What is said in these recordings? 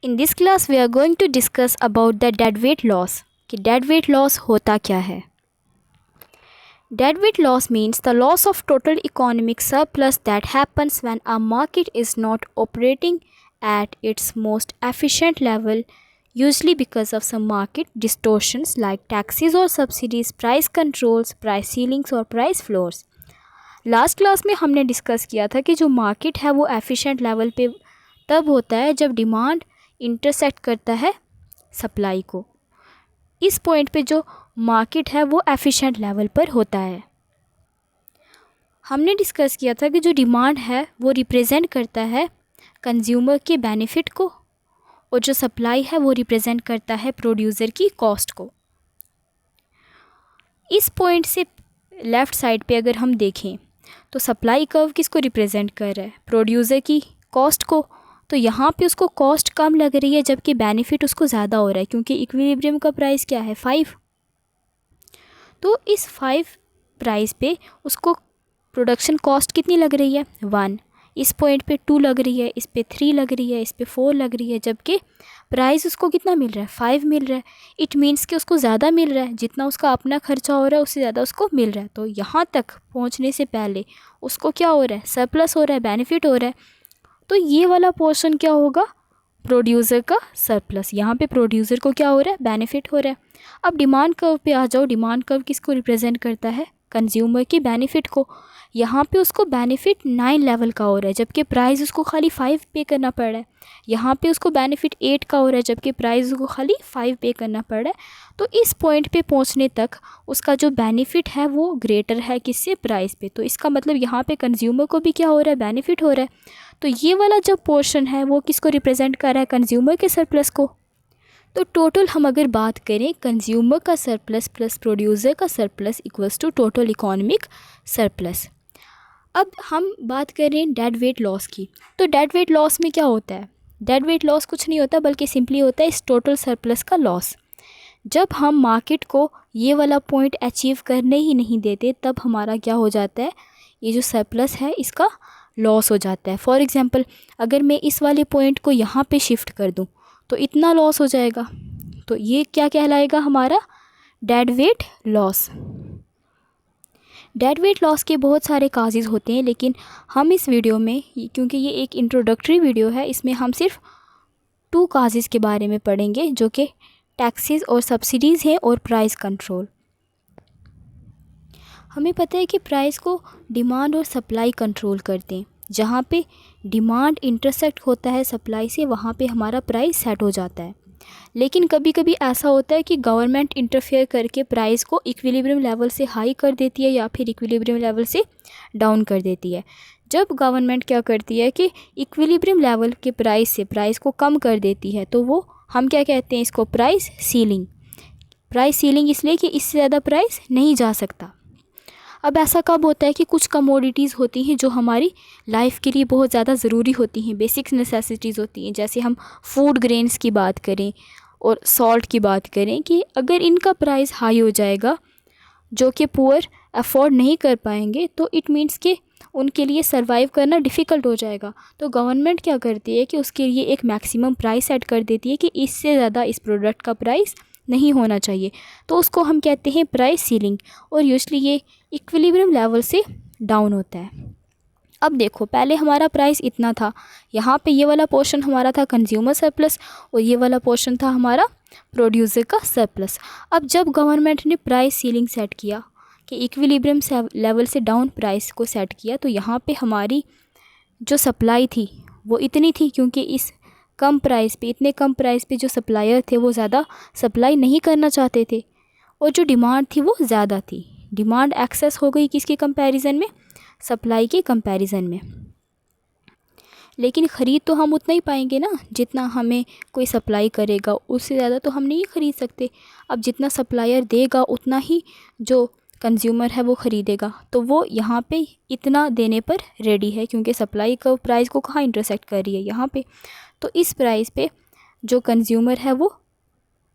In this class we are going to discuss about the deadweight loss कि deadweight loss होता क्या है। Deadweight loss means the loss of total economic surplus that happens when a market is not operating at its most efficient level, usually because of some market distortions like taxes or subsidies, price controls, price ceilings और price floors। Last class में हमने discuss किया था कि जो market है वो efficient level पे तब होता है जब डिमांड इंटरसेक्ट करता है सप्लाई को। इस पॉइंट पे जो मार्केट है वो एफिशिएंट लेवल पर होता है। हमने डिस्कस किया था कि जो डिमांड है वो रिप्रेजेंट करता है कंज्यूमर के बेनिफिट को और जो सप्लाई है वो रिप्रेजेंट करता है प्रोड्यूसर की कॉस्ट को। इस पॉइंट से लेफ़्ट साइड पे अगर हम देखें तो सप्लाई कर्व किसको रिप्रेजेंट कर रहा है, प्रोड्यूसर की कॉस्ट को। तो यहाँ पे उसको कॉस्ट कम लग रही है जबकि बेनिफिट उसको ज़्यादा हो रहा है क्योंकि इक्विलिब्रियम का प्राइस क्या है 5। तो इस 5 प्राइस पे उसको प्रोडक्शन कॉस्ट कितनी लग रही है 1। इस पॉइंट पे 2 लग रही है, इस पे 3 लग रही है, इस पे 4 लग रही है, जबकि प्राइस उसको कितना मिल रहा है 5 मिल रहा है। इट मीन्स कि उसको ज़्यादा मिल रहा है, जितना उसका अपना खर्चा हो रहा है उससे ज़्यादा उसको मिल रहा है। तो यहाँ तक पहुँचने से पहले उसको क्या हो रहा है, सरप्लस हो रहा है, बेनिफिट हो रहा है। तो ये वाला पोर्शन क्या होगा, प्रोड्यूसर का सरप्लस। यहाँ पे प्रोड्यूसर को क्या हो रहा है, बेनिफिट हो रहा है। अब डिमांड कर्व पे आ जाओ। डिमांड कर्व किसको रिप्रेजेंट करता है, कंज्यूमर की बेनिफिट को। यहाँ पे उसको बेनिफिट 9 लेवल का हो रहा है जबकि प्राइस उसको खाली 5 पे करना पड़ रहा है। यहाँ पे उसको बेनिफिट 8 का हो रहा है जबकि प्राइस उसको खाली 5 पे करना पड़ रहा है। तो इस पॉइंट पे पहुँचने तक उसका जो बेनिफिट है वो ग्रेटर है किससे, प्राइस पे। तो इसका मतलब यहाँ पे कंज्यूमर को भी क्या हो रहा है, बेनिफिट हो रहा है। तो ये वाला जो पोर्शन है वो किसको रिप्रेजेंट कर रहा है, कंज्यूमर के सरप्लस को। तो टोटल हम अगर बात करें, कंज्यूमर का सरप्लस प्लस प्रोड्यूसर का surplus equals to total economic surplus. अब हम बात करें डेड वेट लॉस की। तो डेड वेट लॉस में क्या होता है, डेड वेट लॉस कुछ नहीं होता बल्कि सिंपली होता है इस टोटल सरप्लस का लॉस। जब हम मार्केट को ये वाला पॉइंट अचीव करने ही नहीं देते तब हमारा क्या हो जाता है, ये जो सरप्लस है इसका लॉस हो जाता है। फॉर एग्ज़ाम्पल अगर मैं इस वाले पॉइंट को यहाँ पे शिफ्ट कर दूँ तो इतना लॉस हो जाएगा। तो ये क्या कहलाएगा, हमारा dead weight loss. Dead weight loss के बहुत सारे काजेज़ होते हैं लेकिन हम इस वीडियो में, क्योंकि ये एक इंट्रोडक्टरी वीडियो है, इसमें हम सिर्फ 2 काजेज़ के बारे में पढ़ेंगे जो कि टैक्सेस और सब्सिडीज़ हैं और प्राइस कंट्रोल। हमें पता है कि प्राइस को डिमांड और सप्लाई कंट्रोल करते हैं। जहाँ पे डिमांड इंटरसेक्ट होता है सप्लाई से वहाँ पे हमारा प्राइस सेट हो जाता है। लेकिन कभी कभी ऐसा होता है कि गवर्नमेंट इंटरफेयर करके प्राइस को इक्विलिब्रियम लेवल से हाई कर देती है या फिर इक्विलिब्रियम लेवल से डाउन कर देती है। जब गवर्नमेंट क्या करती है कि इक्विलिब्रियम लेवल के प्राइस से प्राइस को कम कर देती है तो वो हम क्या कहते हैं, इसको प्राइस सीलिंग। प्राइस सीलिंग इसलिए कि इससे ज़्यादा प्राइस नहीं जा सकता। अब ऐसा कब होता है कि कुछ कमोडिटीज़ होती हैं जो हमारी लाइफ के लिए बहुत ज़्यादा ज़रूरी होती हैं, बेसिक नेसेसिटीज़ होती हैं। जैसे हम फूड ग्रेन्स की बात करें और सॉल्ट की बात करें कि अगर इनका प्राइस हाई हो जाएगा जो कि पुअर अफोर्ड नहीं कर पाएंगे तो इट मीन्स कि उनके लिए सर्वाइव करना डिफ़िकल्ट हो जाएगा। तो गवर्नमेंट क्या करती है कि उसके लिए एक मैक्सिमम प्राइस सेट कर देती है कि इससे ज़्यादा इस प्रोडक्ट का प्राइस नहीं होना चाहिए। तो उसको हम कहते हैं प्राइस सीलिंग और यूजुअली ये इक्विलिब्रियम लेवल से डाउन होता है। अब देखो, पहले हमारा प्राइस इतना था, यहाँ पे ये वाला पोर्शन हमारा था कंज्यूमर सरप्लस और ये वाला पोर्शन था हमारा प्रोड्यूसर का सरप्लस। अब जब गवर्नमेंट ने प्राइस सीलिंग सेट किया कि इक्विलिब्रियम लेवल से डाउन प्राइस को सेट किया तो यहाँ पे हमारी जो सप्लाई थी वो इतनी थी क्योंकि इस कम प्राइस पे, इतने कम प्राइस पे जो सप्लायर थे वो ज़्यादा सप्लाई नहीं करना चाहते थे और जो डिमांड थी वो ज़्यादा थी। डिमांड एक्सेस हो गई किसके कंपैरिजन में, सप्लाई के कंपैरिजन में। लेकिन ख़रीद तो हम उतना ही पाएंगे ना जितना हमें कोई सप्लाई करेगा, उससे ज़्यादा तो हम नहीं ख़रीद सकते। अब जितना सप्लायर देगा उतना ही जो कंज्यूमर है वो ख़रीदेगा। तो वो यहाँ पे इतना देने पर रेडी है क्योंकि सप्लाई का प्राइस को कहाँ इंटरसेक्ट कर रही है, यहाँ पे। तो इस प्राइस पे जो कंज्यूमर है वो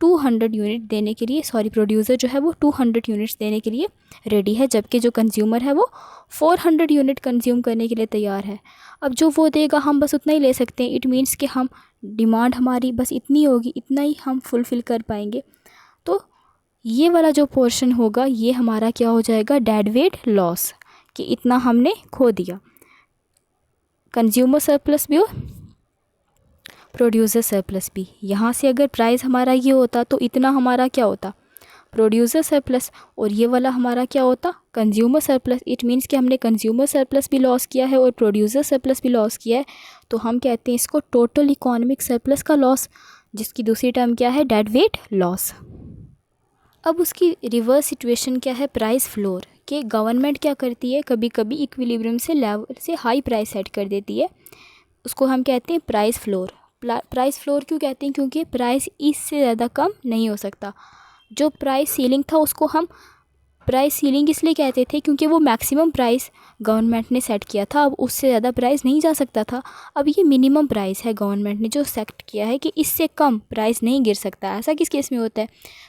200 यूनिट देने के लिए, प्रोड्यूसर जो है वो 200 यूनिट्स देने के लिए रेडी है, जबकि जो कंज्यूमर है वो 400 यूनिट कंज्यूम करने के लिए तैयार है। अब जो वो देगा हम बस उतना ही ले सकते हैं। इट मीन्स कि हम डिमांड हमारी बस इतनी होगी, इतना ही हम फुलफ़िल कर पाएंगे। तो ये वाला जो पोर्शन होगा ये हमारा क्या हो जाएगा, डेड वेट लॉस, कि इतना हमने खो दिया। कंज्यूमर सरप्लस भी और प्रोड्यूसर सरप्लस भी। यहाँ से अगर प्राइस हमारा ये होता तो इतना हमारा क्या होता, प्रोड्यूसर सरप्लस, और ये वाला हमारा क्या होता, कंज्यूमर सरप्लस। इट मीन्स कि हमने कंज्यूमर सरप्लस भी लॉस किया है और प्रोड्यूसर सरप्लस भी लॉस किया है। तो हम कहते हैं इसको टोटल इकोनॉमिक सरप्लस का लॉस, जिसकी दूसरी टर्म क्या है, डेड वेट लॉस। अब उसकी रिवर्स सिचुएशन क्या है, प्राइस फ्लोर, कि गवर्नमेंट क्या करती है, कभी कभी इक्विलिब्रियम से लेवल से हाई प्राइस सेट कर देती है, उसको हम कहते हैं प्राइस फ्लोर। प्राइस फ्लोर क्यों कहते हैं, क्योंकि प्राइस इससे ज़्यादा कम नहीं हो सकता। जो प्राइस सीलिंग था उसको हम प्राइस सीलिंग इसलिए कहते थे क्योंकि वो मैक्सिमम प्राइस गवर्नमेंट ने सेट किया था, अब उससे ज़्यादा प्राइस नहीं जा सकता था। अब ये मिनिमम प्राइस है गवर्नमेंट ने जो सेट किया है कि इससे कम प्राइस नहीं गिर सकता। ऐसा किस केस में होता है,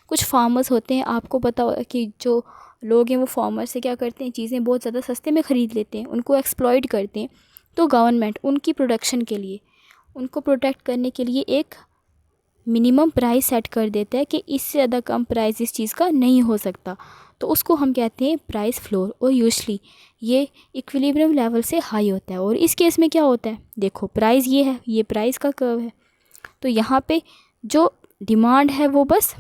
कुछ फार्मर्स होते हैं, आपको पता हो कि जो लोग हैं वो फार्मर से क्या करते हैं, चीज़ें बहुत ज़्यादा सस्ते में ख़रीद लेते हैं, उनको एक्सप्लॉइट करते हैं। तो गवर्नमेंट उनकी प्रोडक्शन के लिए, उनको प्रोटेक्ट करने के लिए एक मिनिमम प्राइस सेट कर देता है कि इससे ज़्यादा कम प्राइस इस चीज़ का नहीं हो सकता। तो उसको हम कहते हैं प्राइस फ्लोर, और यूजुअली ये इक्विलिब्रियम लेवल से हाई होता है। और इस केस में क्या होता है, देखो प्राइस ये है, ये प्राइस का कर्व है, तो यहाँ पे जो डिमांड है वो बस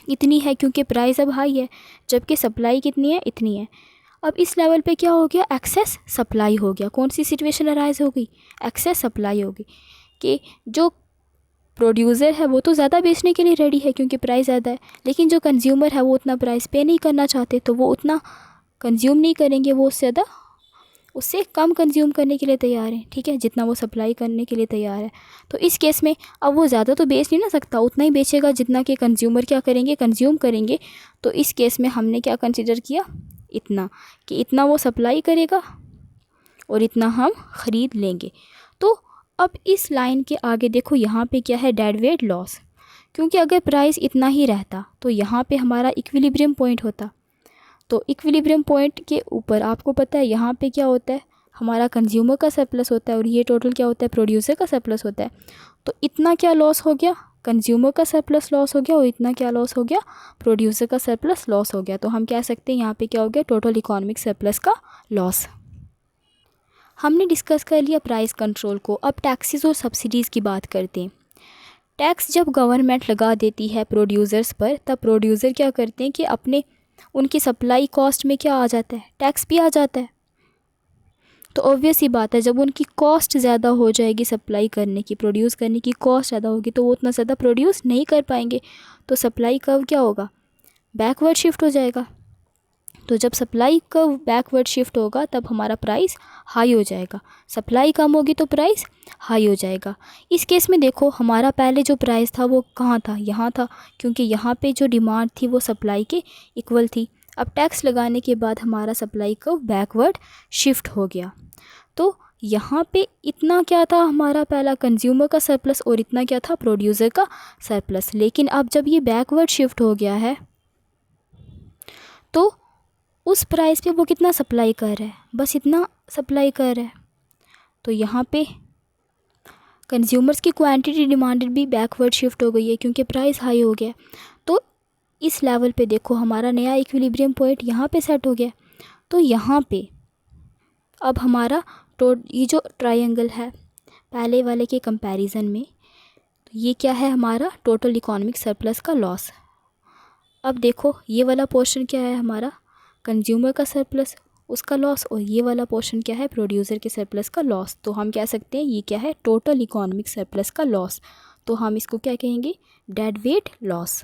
इतनी है क्योंकि प्राइस अब हाई है, जबकि सप्लाई कितनी है, इतनी है। अब इस लेवल पे क्या हो गया, एक्सेस सप्लाई हो गया। कौन सी सिचुएशन अराइज हो गई, एक्सेस सप्लाई हो गई, कि जो प्रोड्यूसर है वो तो ज़्यादा बेचने के लिए रेडी है क्योंकि प्राइस ज़्यादा है, लेकिन जो कंज्यूमर है वो उतना प्राइस पे नहीं करना चाहते, तो वो उतना कंज्यूम नहीं करेंगे, वो ज़्यादा उससे कम कंज्यूम करने के लिए तैयार है, ठीक है, जितना वो सप्लाई करने के लिए तैयार है। तो इस केस में अब वो ज़्यादा तो बेच नहीं ना सकता, उतना ही बेचेगा जितना कि कंज्यूमर क्या करेंगे, कंज्यूम करेंगे। तो इस केस में हमने क्या कंसिडर किया, इतना, कि इतना वो सप्लाई करेगा और इतना हम ख़रीद लेंगे। तो अब इस लाइन के आगे देखो यहाँ पे क्या है, डेड वेट लॉस, क्योंकि अगर प्राइस इतना ही रहता तो यहाँ पे हमारा इक्विलिब्रियम पॉइंट होता। तो इक्विलिब्रियम पॉइंट के ऊपर आपको पता है यहाँ पे क्या होता है, हमारा कंज्यूमर का सरप्लस होता है, और ये टोटल क्या होता है, प्रोड्यूसर का सरप्लस होता है। तो इतना क्या लॉस हो गया, कंज्यूमर का सरप्लस लॉस हो गया, और इतना क्या लॉस हो गया, प्रोड्यूसर का सरप्लस लॉस हो गया। तो हम कह सकते हैं यहाँ पे क्या हो गया, टोटल इकोनॉमिक सरप्लस का लॉस। हमने डिस्कस कर लिया प्राइस कंट्रोल को। अब टैक्सेस और सब्सिडीज़ की बात करते हैं। टैक्स जब गवर्नमेंट लगा देती है प्रोड्यूसर्स पर, तब प्रोड्यूसर क्या करते हैं कि अपने उनकी सप्लाई कॉस्ट में क्या आ जाता है, टैक्स भी आ जाता है। तो ऑब्वियस ही बात है, जब उनकी कॉस्ट ज़्यादा हो जाएगी सप्लाई करने की, प्रोड्यूस करने की कॉस्ट ज़्यादा होगी, तो वो उतना ज़्यादा प्रोड्यूस नहीं कर पाएंगे। तो सप्लाई कर्व क्या होगा, बैकवर्ड शिफ्ट हो जाएगा। तो जब सप्लाई कर्व बैकवर्ड शिफ्ट होगा तब हमारा प्राइस हाई हो जाएगा, सप्लाई कम होगी तो प्राइस हाई हो जाएगा। इस केस में देखो हमारा पहले जो प्राइस था वो कहाँ था, यहाँ था, क्योंकि यहाँ पे जो डिमांड थी वो सप्लाई के इक्वल थी। अब टैक्स लगाने के बाद हमारा सप्लाई कर्व बैकवर्ड शिफ्ट हो गया। तो यहाँ पे इतना क्या था हमारा पहला कंज्यूमर का सरप्लस, और इतना क्या था, प्रोड्यूसर का सरप्लस। लेकिन अब जब ये बैकवर्ड शिफ्ट हो गया है तो उस प्राइस पे वो कितना सप्लाई कर रहा है, बस इतना सप्लाई कर रहा है। तो यहाँ पे कंज्यूमर्स की क्वांटिटी डिमांडेड भी बैकवर्ड शिफ्ट हो गई है क्योंकि प्राइस हाई हो गया। तो इस लेवल पे देखो हमारा नया इक्विलिब्रियम पॉइंट यहाँ पे सेट हो गया। तो यहाँ पे अब हमारा ये जो ट्रायंगल है पहले वाले के कंपैरिजन में, तो ये क्या है, हमारा टोटल इकोनॉमिक सरप्लस का लॉस। अब देखो ये वाला पोर्शन क्या है, हमारा कंज्यूमर का सरप्लस, उसका लॉस, और ये वाला पोर्शन क्या है, प्रोड्यूसर के सरप्लस का लॉस। तो हम कह सकते हैं ये क्या है, टोटल इकोनॉमिक सरप्लस का लॉस। तो हम इसको क्या कहेंगे, डेड वेट लॉस।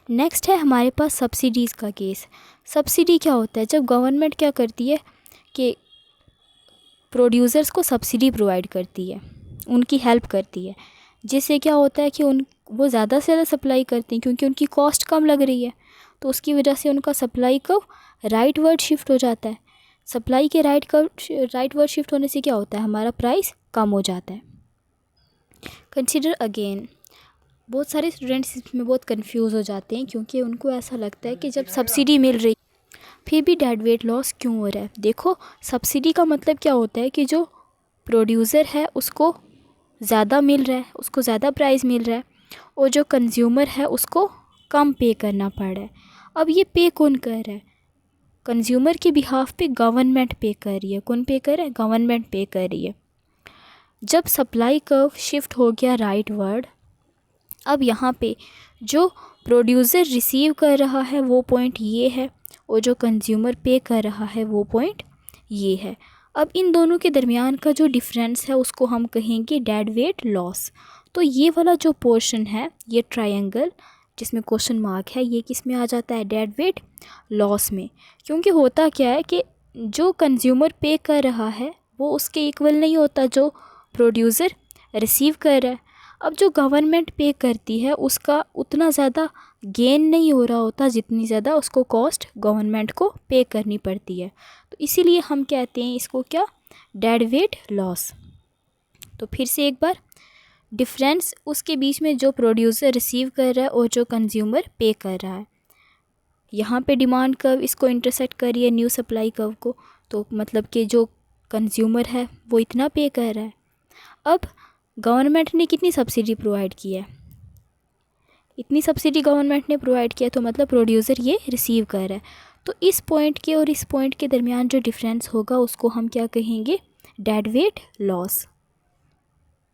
नेक्स्ट है हमारे पास सब्सिडीज़ का केस। सब्सिडी क्या होता है, जब गवर्नमेंट क्या करती है कि प्रोड्यूसर्स को सब्सिडी प्रोवाइड करती है, उनकी हेल्प करती है, जिससे क्या होता है कि वो ज़्यादा से ज़्यादा सप्लाई करते हैं क्योंकि उनकी कॉस्ट कम लग रही है। तो उसकी वजह से उनका supply curve right word shift हो जाता है। सप्लाई के राइट वर्ड शिफ्ट होने से क्या होता है, हमारा प्राइस कम हो जाता है। कंसिडर अगेन बहुत सारे स्टूडेंट्स इसमें बहुत कंफ्यूज हो जाते हैं, क्योंकि उनको ऐसा लगता है कि जब सब्सिडी मिल रही फिर भी डेड वेट लॉस क्यों हो रहा है। देखो, सब्सिडी का मतलब क्या होता है कि जो प्रोड्यूसर है उसको ज़्यादा मिल रहा है, उसको ज़्यादा प्राइस मिल रहा है, और जो कंज्यूमर है उसको कम पे करना पड़ रहा है। अब ये पे कौन कर रहा है? कंज्यूमर के बिहाफ पे गवर्नमेंट पे कर रही है। कौन पे कर रहा है? गवर्नमेंट पे कर रही है। जब सप्लाई कर्व शिफ्ट हो गया राइट वर्ड, अब यहाँ पे जो प्रोड्यूसर रिसीव कर रहा है वो पॉइंट ये है, और जो कंज्यूमर पे कर रहा है वो पॉइंट ये है। अब इन दोनों के दरमियान का जो डिफरेंस है उसको हम कहेंगे डेड वेट लॉस। तो ये वाला जो पोर्शन है, ये ट्रायंगल जिसमें क्वेश्चन मार्क है, ये किस में आ जाता है? डेड वेट लॉस में। क्योंकि होता क्या है कि जो कंज्यूमर पे कर रहा है वो उसके इक्वल नहीं होता जो प्रोड्यूसर रिसीव कर रहा है। अब जो गवर्नमेंट पे करती है उसका उतना ज़्यादा गेन नहीं हो रहा होता जितनी ज़्यादा उसको कॉस्ट गवर्नमेंट को पे करनी पड़ती है। तो इसीलिए हम कहते हैं इसको क्या? Dead weight loss. तो फिर से एक बार, डिफरेंस उसके बीच में जो प्रोड्यूसर रिसीव कर रहा है और जो कंज्यूमर पे कर रहा है। यहाँ पे डिमांड कर्व इसको इंटरसेक्ट कर रही है न्यू सप्लाई कर्व को, तो मतलब कि जो कंज्यूमर है वो इतना पे कर रहा है। अब गवर्नमेंट ने कितनी सब्सिडी प्रोवाइड की है? इतनी सब्सिडी गवर्नमेंट ने प्रोवाइड किया, तो मतलब प्रोड्यूसर ये रिसीव कर रहा है। तो इस पॉइंट के और इस पॉइंट के दरमियान जो डिफरेंस होगा उसको हम क्या कहेंगे? Dead weight loss.